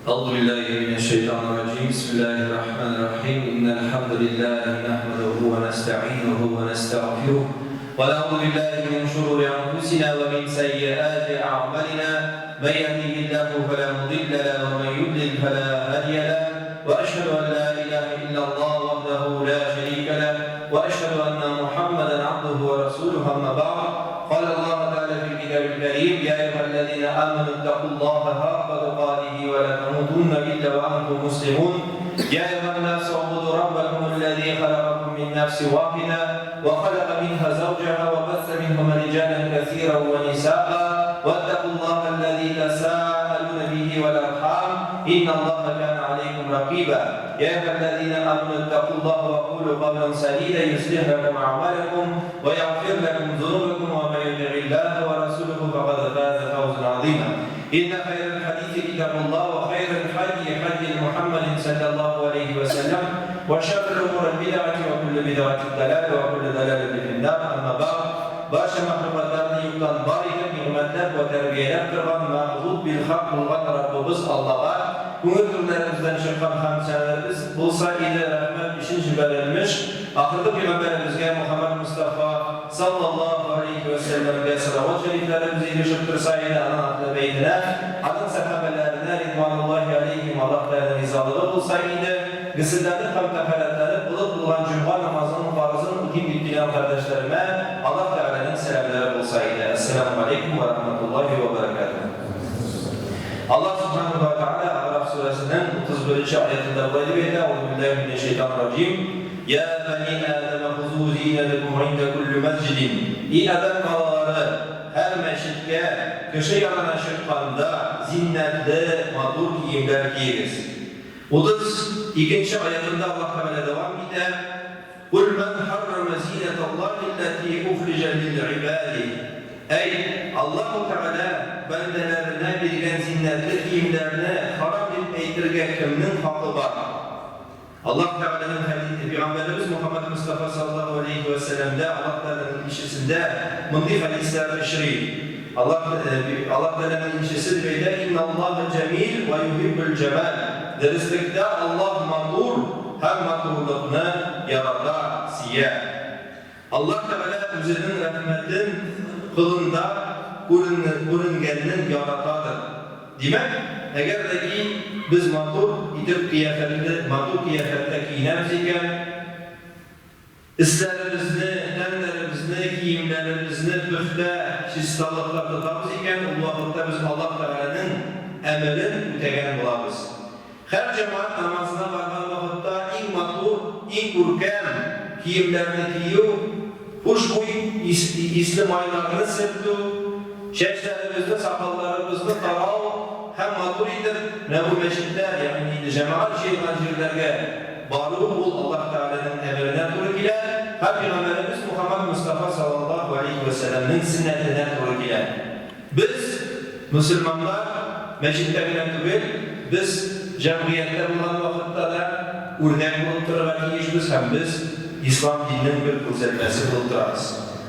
أعوذ بالله من الشيطان الرجيم. بسم الله الرحمن الرحيم. إن الحمد لله نحمده ونستعينه ونستغفره ونعوذ بالله من شرور أنفسنا ومن سيئات أعمالنا. من يهده الله فلا مضل له ومن يضلل فلا هادي له. وأشهد أن لا إله إلا الله وحده لا شريك له وأشهد أن محمدا عبده ورسوله. أما بعد، قال الله تعالى في الكتاب الكريم: يا أيها الذين آمنوا اتقوا الله حق تقاته ولا تموتن إلا وأنتم مسلمون. يا أيها الناس اعبدوا ربكم الذي خلقكم من نفس واحدة وخلق منها زوجها وبث منهما رجالا كثيرا ونساء واتقوا الله الذي تساءلون به والأرحام إن الله كان عليكم رقيبا. يا أيها الذين آمنوا اتقوا الله وقولوا قولا سديدا يصلح لكم أعمالكم ويغفر لكم ذنوبكم ومن يطع الله ورسوله فقد فاز فوزا عظيما. إن خير الحديث كتاب الله وخير الهدي هدي محمد صلى الله عليه وسلم وشر الأمور البدعة وكل بدعة ضلالة وكل ضلالة في النار. أما بعد، barcha mahluqotlarni yukdan bor etib hurmatlab va tarbiyalab turgan ma'bud bil haq bo'lgan Rabbimiz Allohga ko'ngil turlarimizdan chiqqan hamsanlarimiz bo'lsa edi rahmat ishin jibarilmish. Oxirgi payg'ambarimizga Muhammad Mustafa sallallohu alayhi va sallamga salovat shariflarimiz erishib tursa edi. Ana ahli baytida, ana sahabalarina ridvanullohi alayhim Allohlarning rizoligi bo'lsa edi. G'isillari ham tahoratlari bo'lib bo'lgan juma namozining farzini o'qib yurgan qardoshlarime Alloh taolaning salomlari bo'lsa edi. Assalomu alaykum va rahmatullohi va barakatuh. Alloh subhanahu va taolo Araf surasining 31-oyatida buyurib berdi: "Auzu billahi minash shaytonir rojim. Ya bani Adam xuzu zinatakum 'inda kulli masjidin." Ey Adam bolalari, har masjidga kishi yaqinlashganda zinnatli matur kiyimlar kiyingiz. 32-oyatida Alloh taolo davom etadi: "Qul man harrama zinatallahi allati ukhrija lil-ibadi." Ey Alloh taolo bandalarına bergan zinnatli kiyimlarni harom deb aytirgan kimning haqqi bor? Alloh taolaning hadisi Peygamberimiz Muhammad Mustafa sallallohu alayhi va sallamda Alloh taolaning ishida bunday hadislar ishri. Allah taolaning ishisi deydi: "Innalloha jamil va yuhibbul jamal." Derislikda Allah matur ham maturlikni yarata siya. Allah taolo o'zining rahmatin qulunda ko'ringanini yaratadir. Demak, agardaki biz matur itib qiyofatda kiyinamiz ekan, islarimizni, tanlarimizni, kiyimlarimizni puxta, chistalikda tutamiz ekan, u vaqtda biz Alloh taolaning amrini o'tagan bo'lamiz. Har jamoat namozina borgan vaqtda eng matur, eng ko'rkam kiyimlarni kiyib, xushbo'y isli moylarni sepdi, shashlarimizni, soqollarimizni tarov ham matur etib, bu masjidlar, ya'ni jamoat masjidlarga borib, bu Alloh taolaning amridan to'g'ri keladi. Payg'ambarimiz Muhammad Mustafa sallallohu alayhi va sallamning sunnatidan to'g'ri keladi. Biz musulmonlar masjidda bilan tugul, biz jamiyatda bo'lgan vaqtda da o'rnak bo'lib turib biz ham biz islom dinining bir ko'rsatmasi bo'lib turamiz.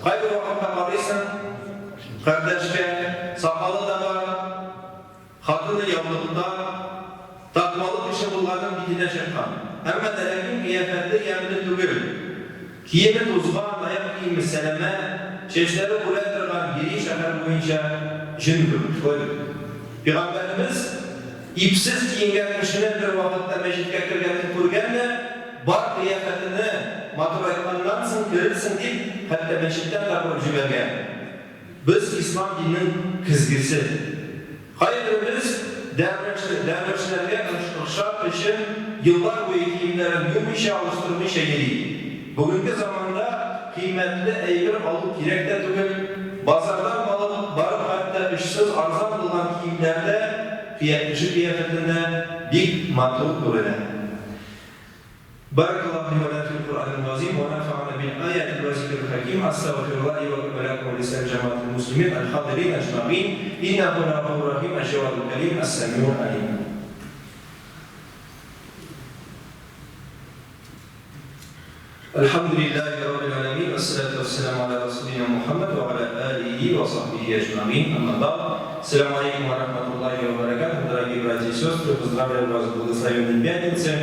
Qaysi vaqtda qaraysan, qardoshga soqoli da bor, xotini yo'qligida taqvoli kishi bo'lgandan bitida chiqqan. Hamma dalaning qiyofatda yamini tugul. Kiyimi to'zg'on, oyoq kiyimi salama, chechlari bo'lib turgan yeri shahar bo'yicha jin ko'rib. Payg'ambarimiz ipsiz kiyingan kishini bir vaqtda masjidga kirganini ko'rganda, bor qiyofatini matur aytgandan so'ng ko'rsin deb hatto masjiddan taqib yuborgan. Biz islom dinining kizgisi. Hayrimiz davlatchilarga o'xshab qilishib, yillar bo'yi kiyimlarini yumisha alishtirmisha yeri. Bugungi zamonda qiymatli aygir olib kerakda tugul, bozordan borib hatto ishsiz arzon bo'lgan kiyimlarda qiyofatida bek matur ko'rinadi. Barakallahu li va lakum fil Qur'anil azim va nafa'ana bil ayatil wa zikril hakim. Astaghfirullahi wa lakum wa lisa'il jama'atil muslimin al-hadirin ajma'in. Innahu ghafurur rahim ash-shawabul karim as-sami'ul alim. Alhamdulillahi rabbil alamin wassalatu wassalamu ala rasulina Muhammad wa ala alihi wa sahbihi ajma'in. Amma ba'd. Assalamu alaikum wa rahmatullahi wa barakatuh. Дорогие братья и сестры, поздравляю вас с благословенной пятницей.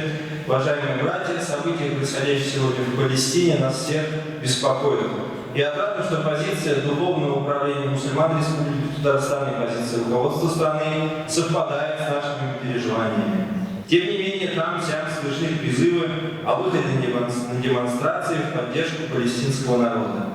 Уважаемые братья, события, происходящие сегодня в Палестине, нас всех беспокоят. Я отраден, что позиция Духовного управления мусульман Республики Татарстан и позиция руководства страны совпадает с нашими переживаниями. Тем не менее, там сям слышны призывы о выходе на демонстрации в поддержку палестинского народа.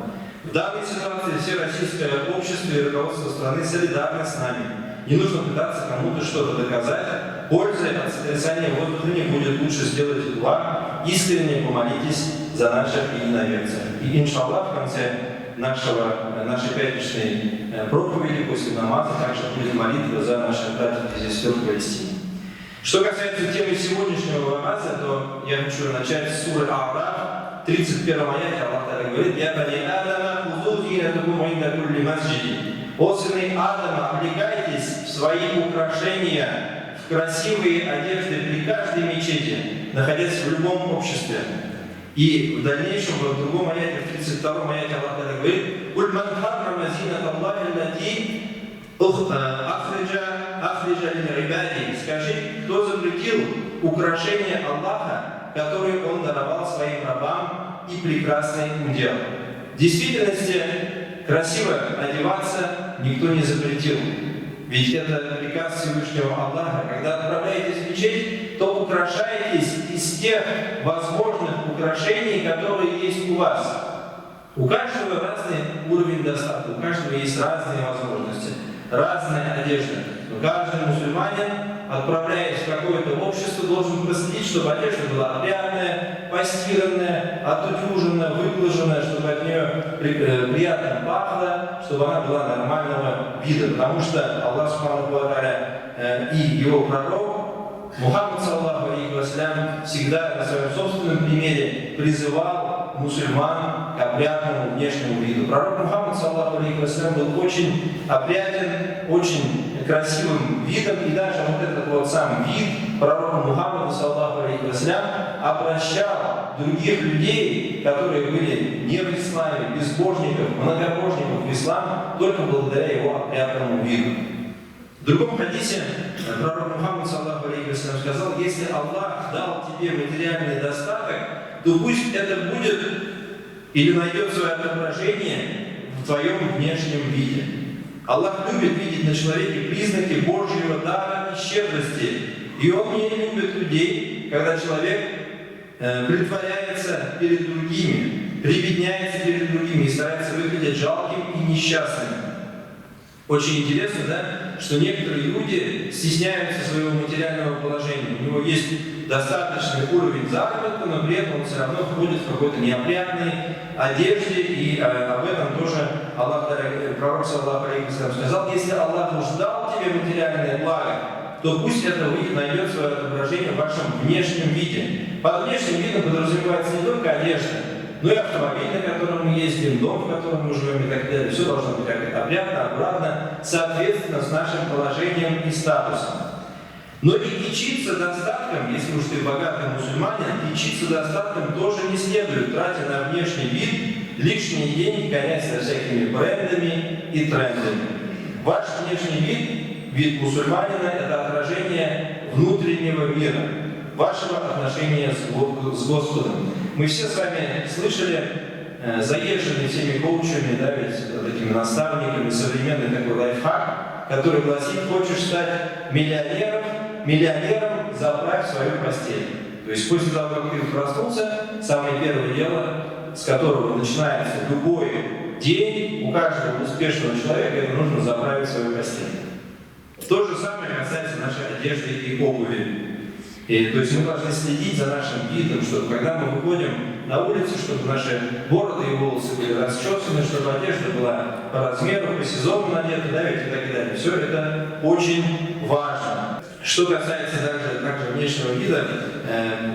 В данной ситуации все российское общество и руководство страны солидарны с нами. Не нужно пытаться кому-то что-то доказать. Пользы от сотрясания воздуха не будет, лучше сделайте дуа, искренне помолитесь за наших единоверцев. И иншаллах в конце нашей пятничной проповеди после намаза также будет молитва за наших братьев и сестер в Палестине. Что касается темы сегодняшнего намаза, то я хочу начать с суры A'Raf, 31 аяте. Аллах Та'аля говорит: «Я бани Адама, хузу зинатакум инда кулли масджиди». О сыны Адама, облегайтесь в свои украшения, в красивые одежды при каждой мечети, находясь в любом обществе. И в дальнейшем, в другом аяте, в 32 аяте, Аллах Та'аля говорит: «Куль ман харрама зинат Аллахи лати ахриджа лил-ибади». Скажи, кто запретил украшения Аллаха, которые Он даровал своим рабам и прекрасный удел. В действительности, красиво одеваться никто не запретил. Ведь это приказ Всевышнего Аллаха. Когда отправляетесь в мечеть, то украшайтесь из тех возможных украшений, которые есть у вас. У каждого разный уровень достатка, у каждого есть разные возможности, разная одежда. Но каждый мусульманин, отправляясь в какое-то общество, должен проследить, чтобы одежда была опрятная, постиранная, отутюженная, выглаженная, чтобы от нее приятно пахло, чтобы она была нормального вида. Потому что Аллах Субхану ва Тааля и его пророк Мухаммад саллаллаху алейхи ва саллям всегда на своем собственном примере призывал мусульман к опрятному внешнему виду. Пророк Мухаммад саллаллаху алейхи ва саллям был очень опрятен, очень красивым видом, и даже вот этот вот сам вид пророка Мухаммада саллаллаху алейхи ва саллям обращал других людей, которые были не в исламе, безбожников, многобожников в ислам, только благодаря его опрятному виду. В другом хадисе пророк Мухаммад саллаллаху алейхи ва саллям сказал: если Аллах дал тебе материальный достаток, то пусть это будет или найдет свое отображение в твоем внешнем виде. Аллах любит видеть на человеке признаки Божьего дара и щедрости. И Он не любит людей, когда человек притворяется перед другими, прибедняется перед другими и старается выглядеть жалким и несчастным. Очень интересно, да, что некоторые люди стесняются своего материального положения. У него есть достаточный уровень заработка, но при этом он все равно ходит в какой-то неопрятной одежде, и об этом тоже Аллах, пророк саллаллаху алейхи ва саллям сказал: если Аллах уж дал тебе материальное благо, то пусть это найдет свое отображение в вашем внешнем виде. Под внешним видом подразумевается не только одежда, но и автомобиль, на котором мы ездим, дом, в котором мы живем и так далее. Все должно быть как-то опрятно, аккуратно, соответственно с нашим положением и статусом. Но и кичиться достатком, если уж ты богатый мусульманин, кичиться достатком тоже не следует, тратя на внешний вид лишние деньги, гонясь за всякими брендами и трендами. Ваш внешний вид мусульманина – это отражение внутреннего мира, вашего отношения с Господом. Мы все с вами слышали, заезженные всеми коучами, да, ведь такими наставниками, современный такой лайфхак, который гласит: хочешь стать миллионером, заправь свою постель. То есть после того, как ты проснулся, самое первое дело, с которого начинается любой день у каждого успешного человека, это нужно заправить свою постель. То же самое касается нашей одежды и обуви. То есть мы должны следить за нашим видом, чтобы когда мы выходим на улицу, чтобы наши бороды и волосы были расчесаны, чтобы одежда была по размеру, по сезону надета, да, ведь и так далее. Все это очень важно. Что касается также внешнего вида,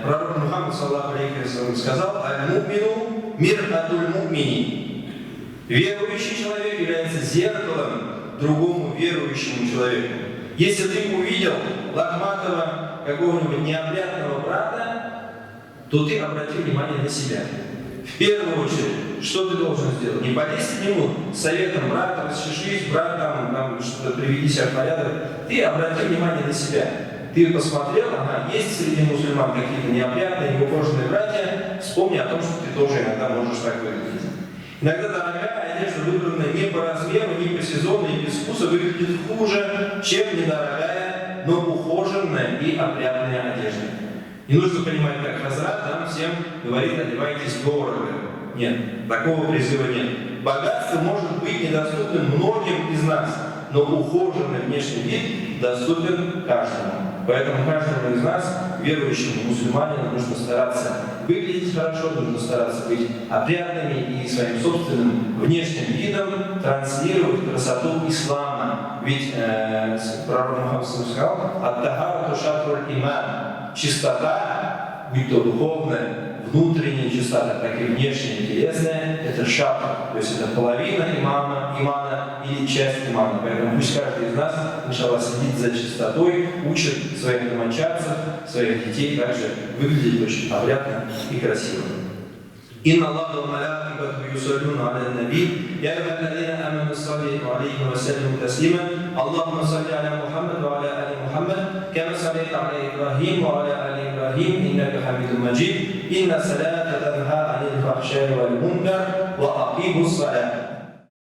пророк Мухаммад саллаллаху алейхи ва саллям сказал: «Аль-мумину мир'атуль мумини». Верующий человек является зеркалом другому верующему человеку. Если ты увидел лохматого какого-нибудь неопрятного брата, то ты обрати внимание на себя. В первую очередь, что ты должен сделать? Не полезть к нему с советом: брат, расчешись, брат, там что-то приведи себя в порядок. Ты обрати внимание на себя. Ты посмотрел, ага, есть среди мусульман какие-то неопрятные, неухоженные братья, вспомни о том, что ты тоже иногда можешь так выглядеть. Иногда дорогая одежда, выбранная не по размеру, не по сезону и без вкуса, выглядит хуже, чем недорогая, но ухоженная и опрятная одежда. Не нужно понимать, как Хазрат нам всем говорит, одевайтесь дорого. Нет, такого призыва нет. Богатство может быть недоступным многим из нас, но ухоженный внешний вид доступен каждому. Поэтому каждому из нас, верующему мусульманину, нужно стараться выглядеть хорошо, нужно стараться быть опрятными и своим собственным внешним видом транслировать красоту ислама. Ведь пророк Мухаммад сказал: «Ат-тахарату шатруль иман». Чистота, будь то духовная, внутренняя чистота, так и внешняя, телесная, это шатр, то есть это половина имана или часть имана. Поэтому пусть каждый из нас, иншаллах, следит за чистотой, учит своих домочадцев, своих детей также выглядеть очень опрятно и красиво. إن الله وملائكته يصلون على النبي يا أيها الذين آمنوا صلوا عليه وسلموا تسليما اللهم صل على محمد وعلى آل محمد كما صليت على إبراهيم وعلى آل إبراهيم إنك حميد مجيد إن الصلاة تنهى عن الفحشاء والمنكر وأقيموا الصلاة